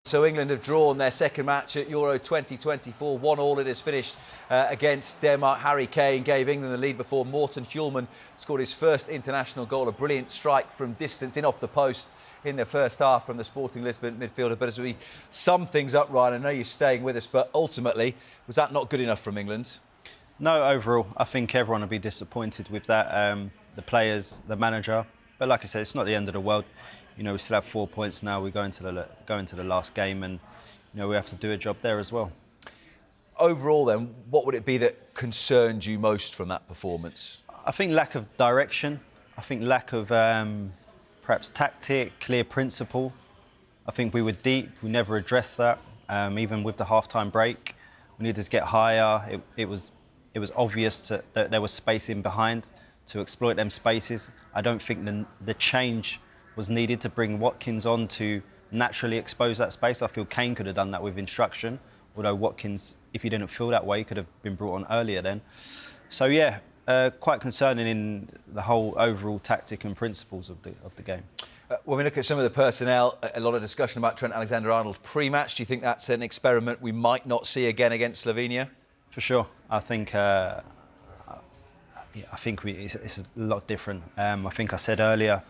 So England have drawn their second match at Euro 2024. 1-1 it is finished against Denmark. Harry Kane gave England the lead before Morten Hjulmand scored his first international goal. A brilliant strike from distance in off the post in the first half from the Sporting Lisbon midfielder. But as we sum things up, Ryan, I know you're staying with us, but ultimately, was that not good enough from England? No, overall, I think everyone will be disappointed with that. The players, the manager. But like I said, it's not the end of the world. You know, we still have 4 points now. We go into the last game, and you know we have to do a job there as well. Overall, then, what would it be that concerned you most from that performance? I think lack of direction. I think lack of perhaps tactic, clear principle. I think we were deep. We never addressed that. Even with the half-time break, we needed to get higher. It was obvious that there was space in behind to exploit them spaces. I don't think the change was needed to bring Watkins on to naturally expose that space. I feel Kane could have done that with instruction, although Watkins, if he didn't feel that way, could have been brought on earlier then. So yeah, quite concerning in the whole overall tactic and principles of the game. When we look at some of the personnel, a lot of discussion about Trent Alexander-Arnold pre-match. Do you think that's an experiment we might not see again against Slovenia? For sure. I think it's a lot different. I think I said earlier,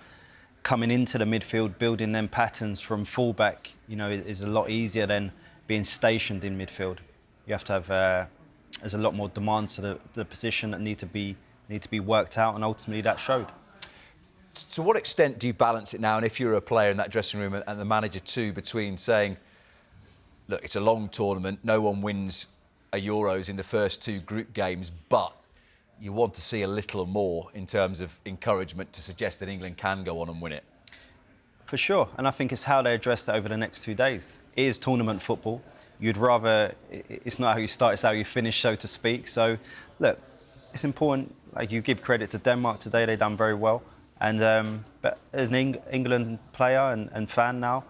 coming into the midfield, building them patterns from fullback, you know, is a lot easier than being stationed in midfield. You have to have there's a lot more demands to the position that need to be worked out, and ultimately that showed. To what extent do you balance it now, and if you're a player in that dressing room and the manager too, between saying, look, it's a long tournament, no one wins a Euros in the first two group games, but you want to see a little more in terms of encouragement to suggest that England can go on and win it? For sure, and I think it's how they address that over the next 2 days. It is tournament football. You'd rather, it's not how you start, it's how you finish, so to speak. So, look, it's important, like you give credit to Denmark today, they've done very well. And but as an England player and fan now,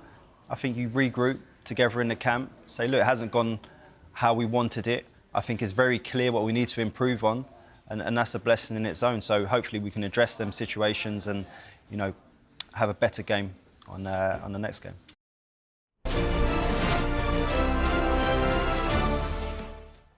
I think you regroup together in the camp, say, look, it hasn't gone how we wanted it. I think it's very clear what we need to improve on. And that's a blessing in its own. So hopefully we can address them situations and, you know, have a better game on the next game.